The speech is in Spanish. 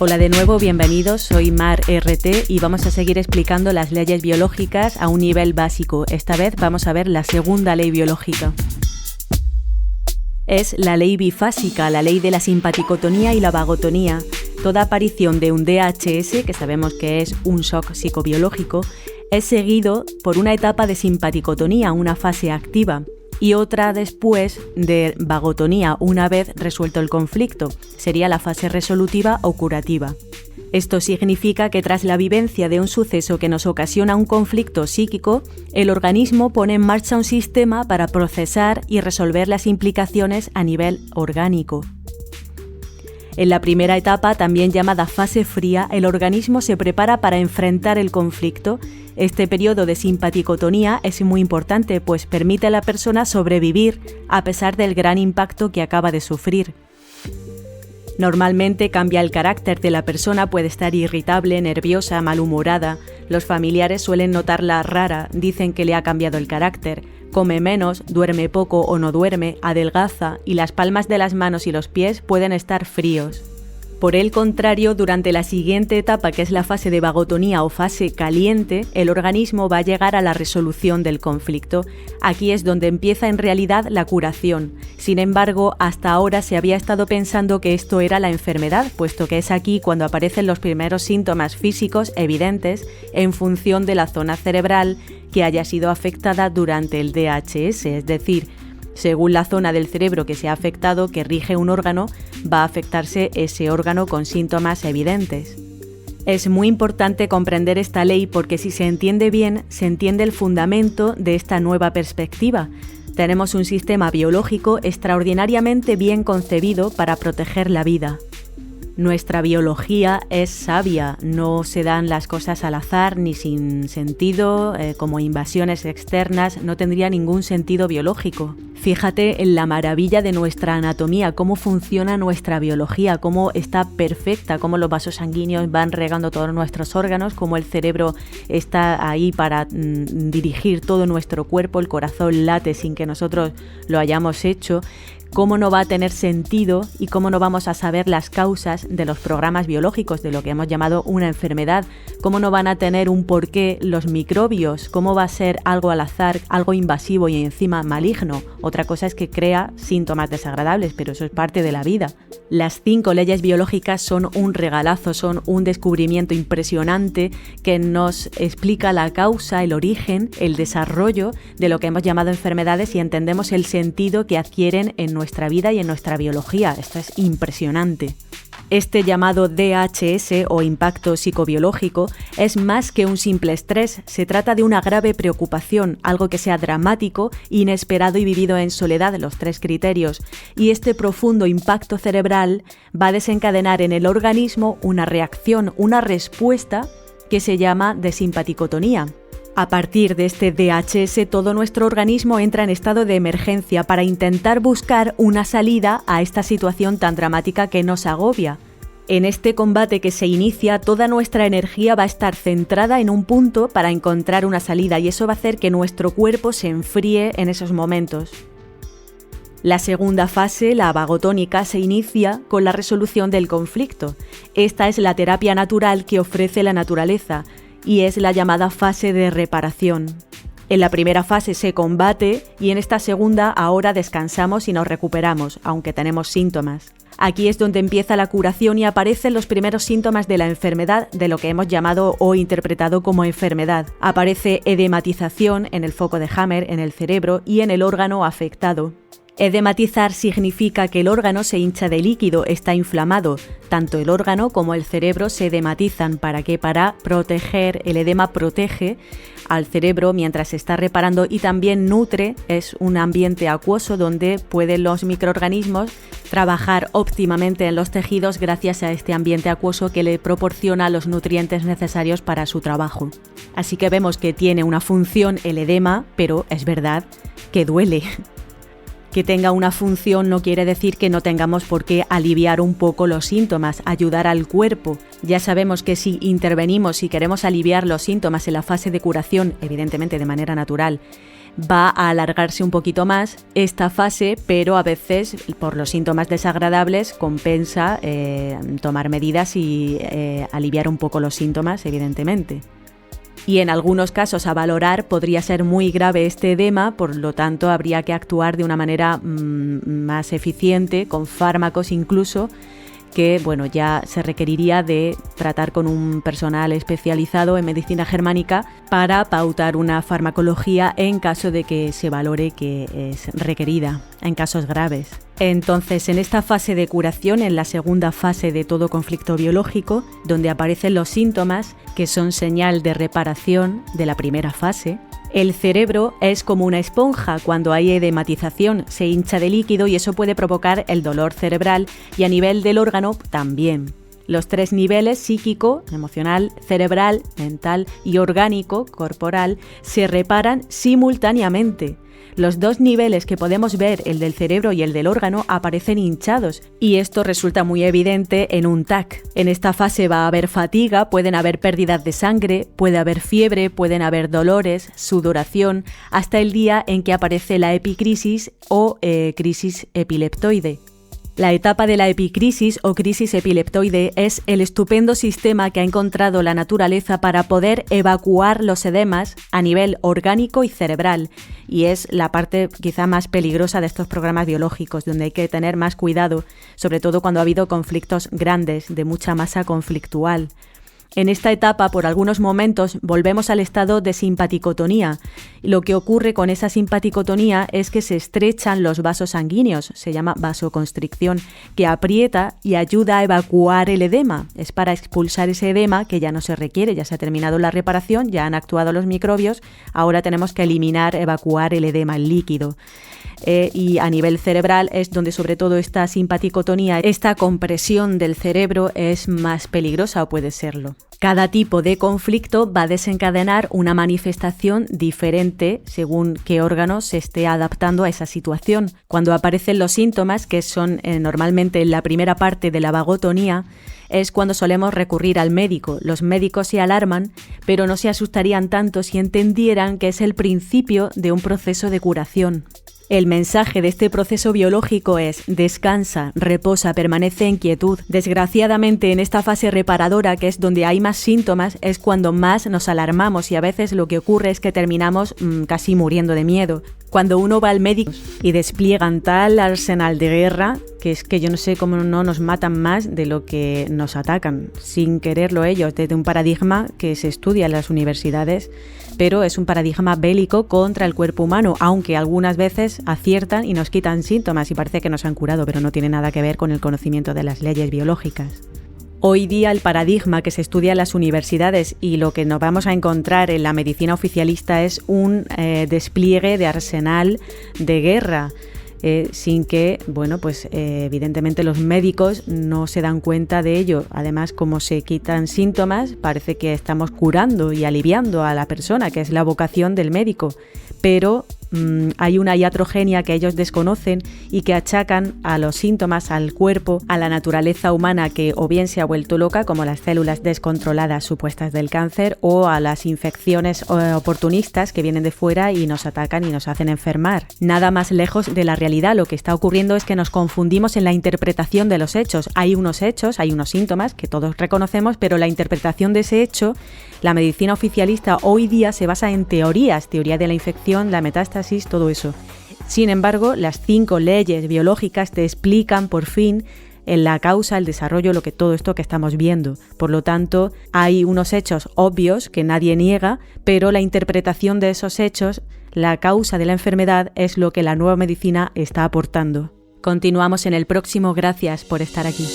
Hola de nuevo, bienvenidos, soy Mar RT y vamos a seguir explicando las leyes biológicas a un nivel básico. Esta vez vamos a ver la segunda ley biológica. Es la ley bifásica, la ley de la simpaticotonía y la vagotonía. Toda aparición de un DHS, que sabemos que es un shock psicobiológico, es seguido por una etapa de simpaticotonía, una fase activa, y otra después de vagotonía, una vez resuelto el conflicto. Sería la fase resolutiva o curativa. Esto significa que tras la vivencia de un suceso que nos ocasiona un conflicto psíquico, el organismo pone en marcha un sistema para procesar y resolver las implicaciones a nivel orgánico. En la primera etapa, también llamada fase fría, el organismo se prepara para enfrentar el conflicto. Este periodo de simpaticotonía es muy importante, pues permite a la persona sobrevivir a pesar del gran impacto que acaba de sufrir. Normalmente cambia el carácter de la persona, puede estar irritable, nerviosa, malhumorada. Los familiares suelen notarla rara, dicen que le ha cambiado el carácter. Come menos, duerme poco o no duerme, adelgaza y las palmas de las manos y los pies pueden estar fríos. Por el contrario, durante la siguiente etapa, que es la fase de vagotonía o fase caliente, el organismo va a llegar a la resolución del conflicto. Aquí es donde empieza en realidad la curación. Sin embargo, hasta ahora se había estado pensando que esto era la enfermedad, puesto que es aquí cuando aparecen los primeros síntomas físicos evidentes en función de la zona cerebral que haya sido afectada durante el DHS, es decir, según la zona del cerebro que se ha afectado, que rige un órgano, va a afectarse ese órgano con síntomas evidentes. Es muy importante comprender esta ley porque si se entiende bien, se entiende el fundamento de esta nueva perspectiva. Tenemos un sistema biológico extraordinariamente bien concebido para proteger la vida. Nuestra biología es sabia, no se dan las cosas al azar ni sin sentido, como invasiones externas, no tendría ningún sentido biológico. Fíjate en la maravilla de nuestra anatomía, cómo funciona nuestra biología, cómo está perfecta, cómo los vasos sanguíneos van regando todos nuestros órganos, cómo el cerebro está ahí para dirigir todo nuestro cuerpo, el corazón late sin que nosotros lo hayamos hecho. ¿Cómo no va a tener sentido y cómo no vamos a saber las causas de los programas biológicos, de lo que hemos llamado una enfermedad? ¿Cómo no van a tener un porqué los microbios? ¿Cómo va a ser algo al azar, algo invasivo y encima maligno? Otra cosa es que crea síntomas desagradables, pero eso es parte de la vida. Las 5 leyes biológicas son un regalazo, son un descubrimiento impresionante que nos explica la causa, el origen, el desarrollo de lo que hemos llamado enfermedades y entendemos el sentido que adquieren en nuestra vida y en nuestra biología. Esto es impresionante. Este llamado DHS o impacto psicobiológico es más que un simple estrés, se trata de una grave preocupación, algo que sea dramático, inesperado y vivido en soledad, los 3 criterios, y este profundo impacto cerebral va a desencadenar en el organismo una reacción, una respuesta que se llama desimpaticotonía. A partir de este DHS, todo nuestro organismo entra en estado de emergencia para intentar buscar una salida a esta situación tan dramática que nos agobia. En este combate que se inicia, toda nuestra energía va a estar centrada en un punto para encontrar una salida y eso va a hacer que nuestro cuerpo se enfríe en esos momentos. La segunda fase, la vagotónica, se inicia con la resolución del conflicto. Esta es la terapia natural que ofrece la naturaleza y es la llamada fase de reparación. En la primera fase se combate y en esta segunda ahora descansamos y nos recuperamos, aunque tenemos síntomas. Aquí es donde empieza la curación y aparecen los primeros síntomas de la enfermedad, de lo que hemos llamado o interpretado como enfermedad. Aparece edematización en el foco de Hammer, en el cerebro y en el órgano afectado. Edematizar significa que el órgano se hincha de líquido, está inflamado. Tanto el órgano como el cerebro se edematizan. ¿Para qué? Para proteger. El edema protege al cerebro mientras se está reparando y también nutre, es un ambiente acuoso donde pueden los microorganismos trabajar óptimamente en los tejidos gracias a este ambiente acuoso que le proporciona los nutrientes necesarios para su trabajo. Así que vemos que tiene una función el edema, pero es verdad que duele. Que tenga una función no quiere decir que no tengamos por qué aliviar un poco los síntomas, ayudar al cuerpo. Ya sabemos que si intervenimos y queremos aliviar los síntomas en la fase de curación, evidentemente de manera natural, va a alargarse un poquito más esta fase, pero a veces por los síntomas desagradables compensa tomar medidas y aliviar un poco los síntomas, evidentemente. Y en algunos casos a valorar podría ser muy grave este edema, por lo tanto habría que actuar de una manera más eficiente, con fármacos incluso, que bueno, ya se requeriría de tratar con un personal especializado en medicina germánica para pautar una farmacología en caso de que se valore que es requerida en casos graves. Entonces, en esta fase de curación, en la segunda fase de todo conflicto biológico, donde aparecen los síntomas que son señal de reparación de la primera fase, el cerebro es como una esponja. Cuando hay edematización se hincha de líquido y eso puede provocar el dolor cerebral, y a nivel del órgano también. Los 3 niveles, psíquico, emocional, cerebral, mental y orgánico, corporal, se reparan simultáneamente. Los 2 niveles que podemos ver, el del cerebro y el del órgano, aparecen hinchados, y esto resulta muy evidente en un TAC. En esta fase va a haber fatiga, pueden haber pérdidas de sangre, puede haber fiebre, pueden haber dolores, sudoración, hasta el día en que aparece la epicrisis o crisis epileptoide. La etapa de la epicrisis o crisis epileptoide es el estupendo sistema que ha encontrado la naturaleza para poder evacuar los edemas a nivel orgánico y cerebral, y es la parte quizá más peligrosa de estos programas biológicos, donde hay que tener más cuidado, sobre todo cuando ha habido conflictos grandes, de mucha masa conflictual. En esta etapa, por algunos momentos, volvemos al estado de simpaticotonía. Lo que ocurre con esa simpaticotonía es que se estrechan los vasos sanguíneos, se llama vasoconstricción, que aprieta y ayuda a evacuar el edema. Es para expulsar ese edema que ya no se requiere, ya se ha terminado la reparación, ya han actuado los microbios, ahora tenemos que eliminar, evacuar el edema, el líquido. Y a nivel cerebral es donde sobre todo esta simpaticotonía, esta compresión del cerebro es más peligrosa o puede serlo. Cada tipo de conflicto va a desencadenar una manifestación diferente según qué órgano se esté adaptando a esa situación. Cuando aparecen los síntomas, que son normalmente en la primera parte de la vagotonía, es cuando solemos recurrir al médico. Los médicos se alarman, pero no se asustarían tanto si entendieran que es el principio de un proceso de curación. El mensaje de este proceso biológico es: descansa, reposa, permanece en quietud. Desgraciadamente, en esta fase reparadora, que es donde hay más síntomas, es cuando más nos alarmamos, y a veces lo que ocurre es que terminamos casi muriendo de miedo. Cuando uno va al médico y despliegan tal arsenal de guerra, que es que yo no sé cómo no nos matan más de lo que nos atacan, sin quererlo ellos, desde un paradigma que se estudia en las universidades, pero es un paradigma bélico contra el cuerpo humano, aunque algunas veces aciertan y nos quitan síntomas y parece que nos han curado, pero no tiene nada que ver con el conocimiento de las leyes biológicas. Hoy día el paradigma que se estudia en las universidades y lo que nos vamos a encontrar en la medicina oficialista es un despliegue de arsenal de guerra, sin que, evidentemente los médicos no se dan cuenta de ello. Además, como se quitan síntomas, parece que estamos curando y aliviando a la persona, que es la vocación del médico, pero hay una iatrogenia que ellos desconocen y que achacan a los síntomas, al cuerpo, a la naturaleza humana que o bien se ha vuelto loca, como las células descontroladas supuestas del cáncer, o a las infecciones oportunistas que vienen de fuera y nos atacan y nos hacen enfermar. Nada más lejos de la realidad. Lo que está ocurriendo es que nos confundimos en la interpretación de los hechos. Hay unos hechos, hay unos síntomas que todos reconocemos, pero la interpretación de ese hecho, la medicina oficialista hoy día se basa en teorías, teoría de la infección, la metástasis, todo eso. Sin embargo, las 5 leyes biológicas te explican por fin en la causa, el desarrollo, todo esto que estamos viendo. Por lo tanto, hay unos hechos obvios que nadie niega, pero la interpretación de esos hechos, la causa de la enfermedad, es lo que la nueva medicina está aportando. Continuamos en el próximo. Gracias por estar aquí.